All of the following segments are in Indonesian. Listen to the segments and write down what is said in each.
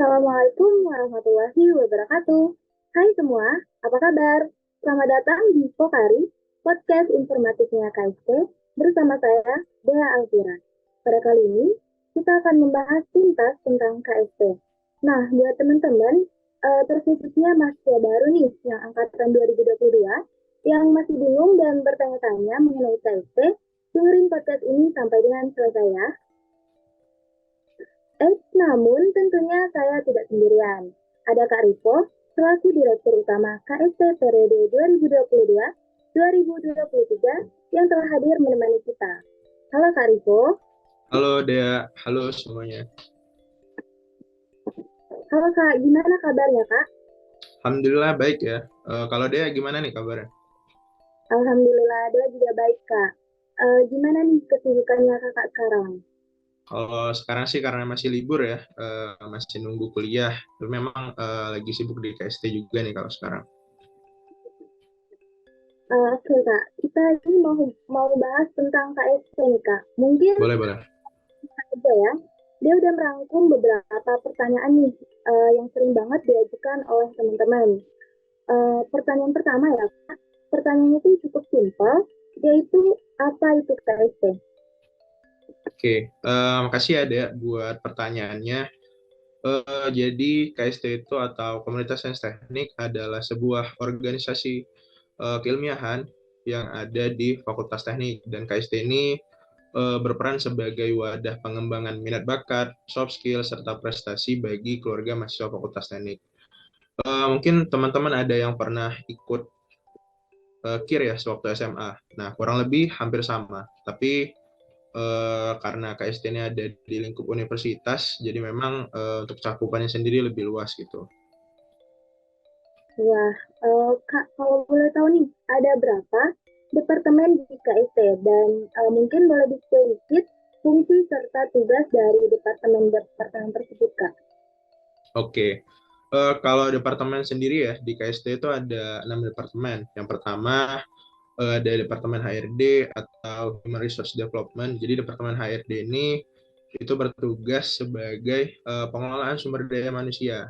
Assalamualaikum warahmatullahi wabarakatuh. Hai semua, apa kabar? Selamat datang di Pokari, podcast informatifnya KST, bersama saya, Dea Alvira. Pada kali ini, kita akan membahas tuntas tentang KST. Nah, buat teman-teman, terkhususnya mahasiswa baru nih, yang angkatan 2022, yang masih bingung dan bertanya-tanya mengenai KST, dengerin podcast ini sampai dengan selesai ya. Namun tentunya saya tidak sendirian. Ada Kak Rivo, selaku Direktur Utama KST periode 2022-2023 yang telah hadir menemani kita. Halo Kak Rivo. Halo Dea, halo semuanya. Halo Kak, gimana kabarnya Kak? Alhamdulillah baik ya. Kalau Dea gimana nih kabarnya? Alhamdulillah, dia juga baik Kak. Gimana nih kesibukannya Kakak sekarang? Kalau sekarang sih karena masih libur ya, masih nunggu kuliah. Tapi memang lagi sibuk di KST juga nih kalau sekarang. Oke Kak, kita ini mau bahas tentang KST nih Kak. Mungkin Boleh, boleh. aja ya. Dia udah merangkum beberapa pertanyaan nih yang sering banget diajukan oleh teman-teman. Pertanyaan pertama ya, Kak. Pertanyaannya itu cukup simpel, yaitu apa itu KST? Oke, makasih ya Dea buat pertanyaannya. Jadi KST itu atau Komunitas Sains Teknik adalah sebuah organisasi keilmiahan yang ada di Fakultas Teknik, dan KST ini berperan sebagai wadah pengembangan minat bakat, soft skill, serta prestasi bagi keluarga mahasiswa Fakultas Teknik. Mungkin teman-teman ada yang pernah ikut KIR ya sewaktu SMA. Nah, kurang lebih hampir sama. Tapi karena KST ini ada di lingkup universitas, jadi memang untuk cakupannya sendiri lebih luas gitu. Wah, Kak, kalau boleh tahu nih, ada berapa departemen di KST? Dan mungkin boleh sedikit fungsi serta tugas dari departemen-departemen tersebut, Kak. Oke, kalau departemen sendiri ya di KST itu ada 6 departemen. Yang pertama ada Departemen HRD atau Human Resource Development. Jadi Departemen HRD ini itu bertugas sebagai pengelolaan sumber daya manusia.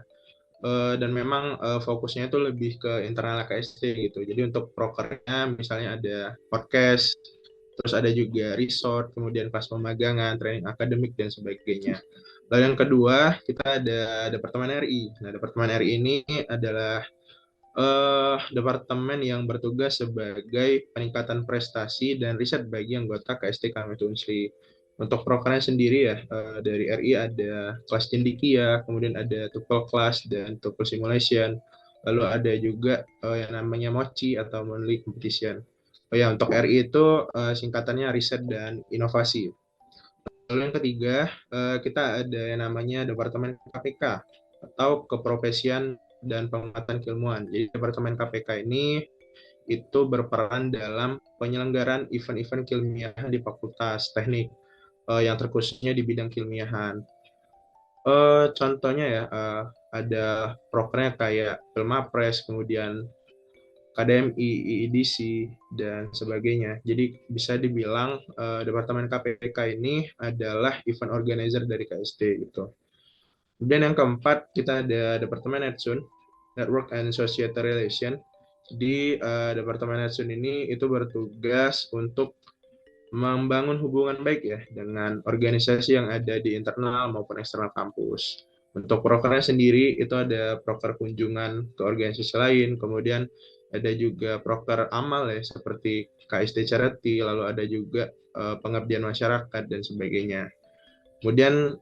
Dan memang fokusnya itu lebih ke internal KST gitu. Jadi untuk prokernya misalnya ada podcast, terus ada juga resort, kemudian kelas pemagangan, training akademik, dan sebagainya. Lalu yang kedua, kita ada Departemen RI. Nah, Departemen RI ini adalah departemen yang bertugas sebagai peningkatan prestasi dan riset bagi anggota KST Kami Unsri. Untuk prokernya sendiri ya, dari RI ada kelas cendikia, kemudian ada TOEFL class dan TOEFL simulation, lalu ada juga yang namanya MOCI atau Monthly Competition. Oh ya, untuk RI itu singkatannya riset dan inovasi. Lalu yang ketiga, kita ada yang namanya Departemen KPK atau Keprofesian dan Penguatan Keilmuan. Jadi Departemen KPK ini itu berperan dalam penyelenggaraan event-event keilmiahan di Fakultas Teknik yang terkhususnya di bidang keilmiahan. Contohnya ya, ada prokernya kayak Filmapres, kemudian KDMI, IIDC, dan sebagainya. Jadi bisa dibilang Departemen KPK ini adalah event organizer dari KST gitu. Kemudian yang keempat, kita ada Departemen Netsun, Network and Societal Relation. Di Departemen Netsun ini itu bertugas untuk membangun hubungan baik ya dengan organisasi yang ada di internal maupun eksternal kampus. Untuk prokernya sendiri itu ada proker kunjungan ke organisasi lain, kemudian ada juga proker amal ya seperti KST Charity, lalu ada juga pengabdian masyarakat dan sebagainya. Kemudian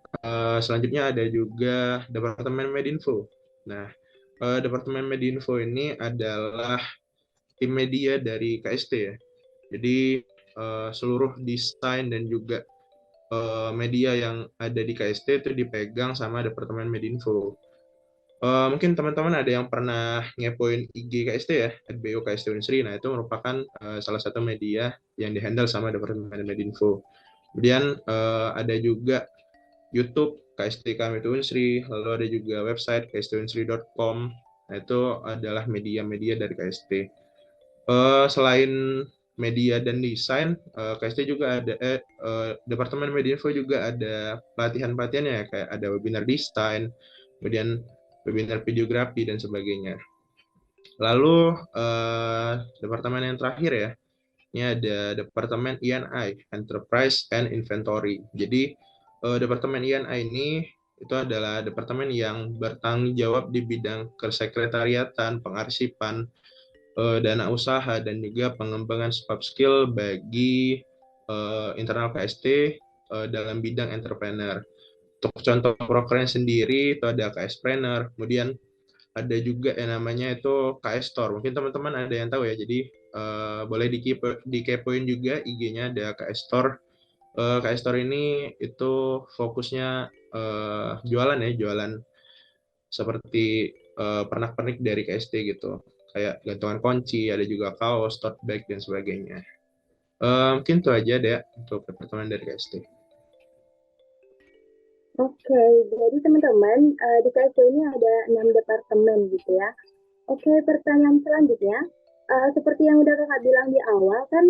selanjutnya ada juga Departemen Medinfo. Nah, Departemen Medinfo ini adalah tim media dari KST ya. Jadi seluruh desain dan juga media yang ada di KST itu dipegang sama Departemen Medinfo. Mungkin teman-teman ada yang pernah ngepoin IG KST ya, @bo KST Unsri. Nah, itu merupakan salah satu media yang dihandle sama Departemen Medinfo. Kemudian ada juga YouTube KST Kami Unsri, lalu ada juga website kstunsri.com. Nah, itu adalah media-media dari KST. Selain media dan desain, KST juga ada Departemen Media Info juga ada pelatihan-pelatihannya ya, kayak ada webinar desain, kemudian webinar videografi dan sebagainya. Lalu departemen yang terakhir ya, ini ada departemen E&I, Enterprise and Inventory. Jadi departemen E&I ini itu adalah departemen yang bertanggung jawab di bidang kesekretariatan, pengarsipan, dana usaha, dan juga pengembangan soft skill bagi internal KST dalam bidang entrepreneur. Untuk contoh prokernya sendiri itu ada KS Planner, kemudian ada juga yang namanya itu KS Store. Mungkin teman-teman ada yang tahu ya, jadi boleh dikepoin juga IG-nya ada KS Store. KS Store ini itu fokusnya jualan ya, jualan seperti pernak-pernik dari KST gitu. Kayak gantungan kunci, ada juga kaos, tote bag, dan sebagainya. Mungkin itu aja deh untuk departemen dari KST. Oke, jadi teman-teman, di KSP ini ada 6 departemen gitu ya. Oke, pertanyaan selanjutnya, seperti yang udah kakak bilang di awal, kan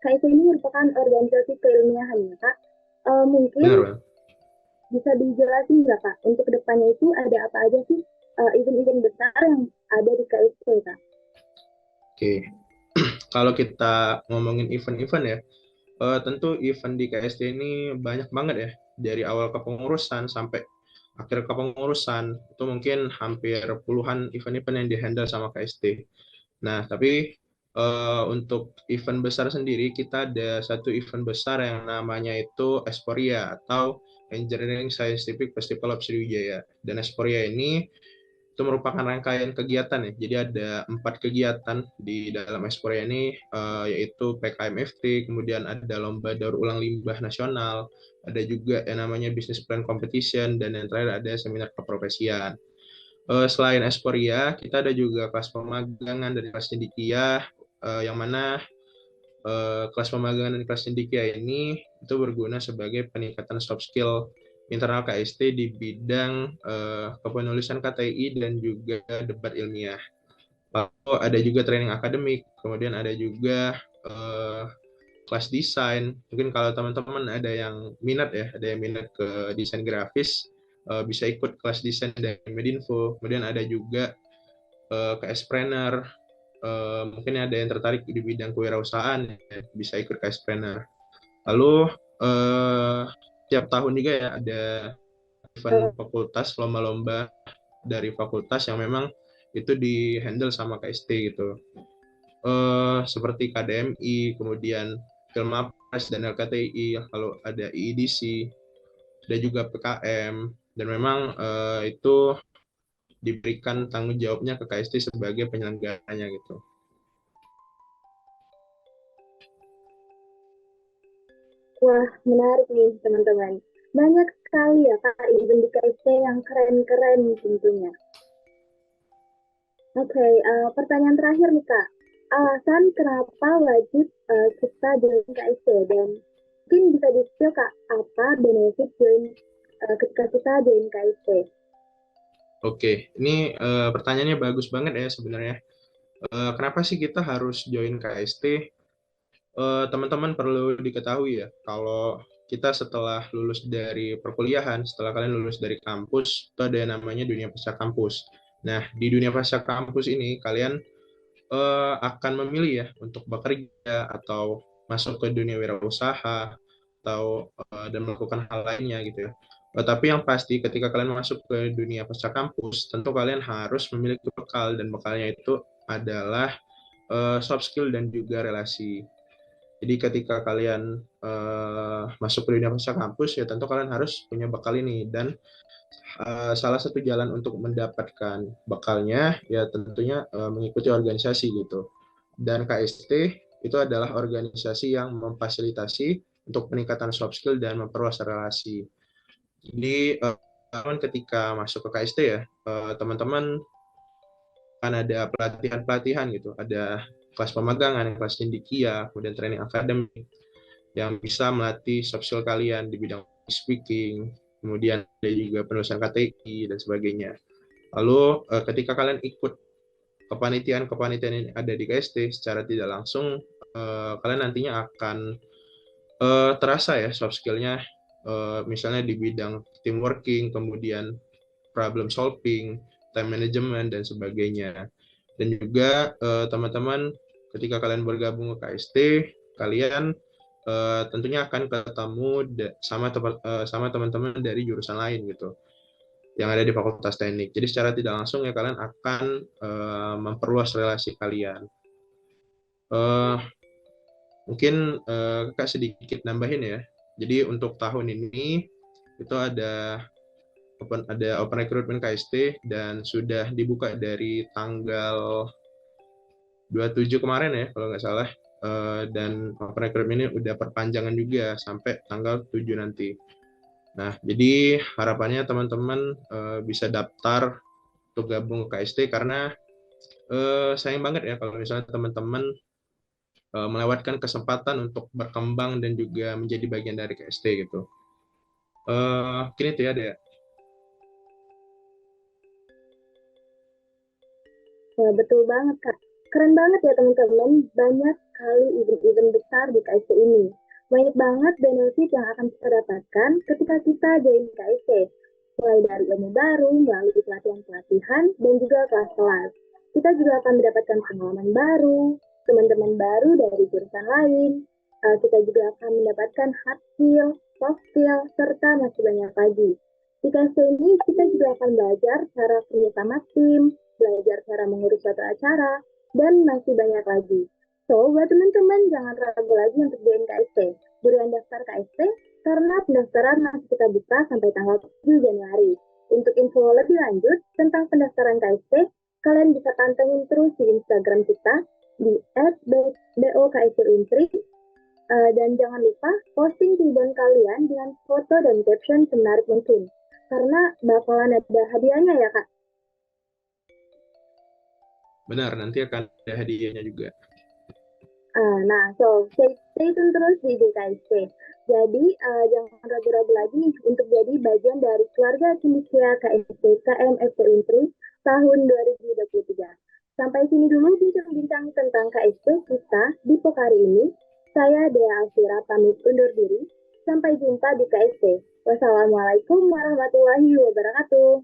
KSP ini merupakan organisasi keilmiahan ya kak. Mungkin Benar, Bang? bisa dijelasin nggak kak, untuk depannya itu ada apa aja sih event-event besar yang ada di KSP kak? Oke. Kalau kita ngomongin event-event ya, tentu event di KST ini banyak banget ya. Dari awal kepengurusan sampai akhir kepengurusan, itu mungkin hampir puluhan event-event yang dihandle sama KST. Nah, tapi untuk event besar sendiri, kita ada satu event besar yang namanya itu Esporia atau Engineering Scientific Festival of Sriwijaya. Dan Esporia ini itu merupakan rangkaian kegiatan ya. Jadi ada 4 kegiatan di dalam Esporia ini, yaitu PKMFT, kemudian ada lomba daur ulang limbah nasional, ada juga yang namanya business plan competition, dan yang terakhir ada seminar keprofesian. Selain Esporia, kita ada juga kelas pemagangan dari kelas cendikia, yang mana kelas pemagangan dan kelas cendikia ini itu berguna sebagai peningkatan soft skill internal KST di bidang kepenulisan KTI dan juga debat ilmiah. Lalu ada juga training akademik, kemudian ada juga kelas desain. Mungkin kalau teman-teman ada yang minat ya, ada yang minat ke desain grafis, bisa ikut kelas desain dari Medinfo. Kemudian ada juga KS Planner, mungkin ada yang tertarik di bidang kewirausahaan, ya, bisa ikut KS Planner. Lalu tiap tahun juga ya ada event fakultas, lomba-lomba dari fakultas yang memang itu di handle sama KST gitu. Seperti KDMI, kemudian Filmapres dan LKTI, lalu ada IEDC, ada juga PKM, dan memang itu diberikan tanggung jawabnya ke KST sebagai penyelenggaranya gitu. Wah, menarik nih teman-teman. Banyak sekali ya kak event di KSP yang keren-keren tentunya. Oke, pertanyaan terakhir nih kak. Alasan kenapa wajib kita join KSP dan mungkin bisa di-spill kak apa benefit join ketika kita join KSP? Oke, ini pertanyaannya bagus banget ya sebenarnya. Kenapa sih kita harus join KST? Teman-teman perlu diketahui ya, kalau kita setelah lulus dari perkuliahan, setelah kalian lulus dari kampus, itu ada yang namanya dunia pasca kampus. Nah, di dunia pasca kampus ini, kalian akan memilih ya untuk bekerja atau masuk ke dunia wirausaha atau dan melakukan hal lainnya gitu ya. Tapi yang pasti ketika kalian masuk ke dunia pasca kampus, tentu kalian harus memiliki bekal dan bekalnya itu adalah soft skill dan juga relasi. Jadi ketika kalian masuk ke dunia pasca kampus ya tentu kalian harus punya bekal ini dan salah satu jalan untuk mendapatkan bekalnya ya tentunya mengikuti organisasi gitu. Dan KST itu adalah organisasi yang memfasilitasi untuk peningkatan soft skill dan memperluas relasi. Jadi ketika masuk ke KST ya teman-teman kan ada pelatihan-pelatihan gitu, ada kelas pemagangan, kelas cendikia, kemudian training akademik yang bisa melatih soft skill kalian di bidang speaking, kemudian ada juga penulisan KTI dan sebagainya. Lalu ketika kalian ikut kepanitiaan-kepanitiaan yang ada di KST secara tidak langsung, kalian nantinya akan terasa ya soft skill-nya, misalnya di bidang team working, kemudian problem solving, time management, dan sebagainya. Dan juga teman-teman ketika kalian bergabung ke KST, kalian tentunya akan ketemu sama teman-teman dari jurusan lain gitu yang ada di Fakultas Teknik. Jadi secara tidak langsung ya kalian akan memperluas relasi kalian. Mungkin Kak sedikit nambahin ya. Jadi untuk tahun ini itu ada open recruitment KST dan sudah dibuka dari tanggal 27 kemarin ya kalau nggak salah. Dan open recruitment ini udah perpanjangan juga sampai tanggal 7 nanti. Nah, jadi harapannya teman-teman bisa daftar untuk gabung ke KST karena sayang banget ya kalau misalnya teman-teman melewatkan kesempatan untuk berkembang dan juga menjadi bagian dari KST gitu. Mungkin itu ya, Dea. Ya, betul banget, Kak. Keren banget ya, teman-teman. Banyak sekali event-event besar di KSC ini. Banyak banget benefit yang akan kita dapatkan ketika kita join KSC. Mulai dari ilmu baru, melalui pelatihan-pelatihan, dan juga kelas-kelas. Kita juga akan mendapatkan pengalaman baru, teman-teman baru dari jurusan lain. Kita juga akan mendapatkan hard skill, soft skill, serta masih banyak lagi. Di KSC ini, kita juga akan belajar cara kerja sama tim, belajar cara mengurus suatu acara, dan masih banyak lagi. So, buat teman-teman, jangan ragu lagi untuk join KST. Buruan daftar KST, karena pendaftaran masih kita buka sampai tanggal 7 Januari. Untuk info lebih lanjut tentang pendaftaran KST, kalian bisa pantengin terus di Instagram kita di @bokstunpri. Dan jangan lupa posting tweet kalian dengan foto dan caption semenarik mungkin. Karena bakalan ada hadiahnya ya, Kak. Benar, nanti akan ada hadiahnya juga. Nah, so stay tune terus di DKIC. Jadi, jangan ragu-ragu lagi nih untuk jadi bagian dari keluarga Cendekia KST KMFT Untri tahun 2023. Sampai sini dulu bincang-bincang tentang KST kita di Pokari ini. Saya Dea Alfira pamit undur diri. Sampai jumpa di KST. Wassalamualaikum warahmatullahi wabarakatuh.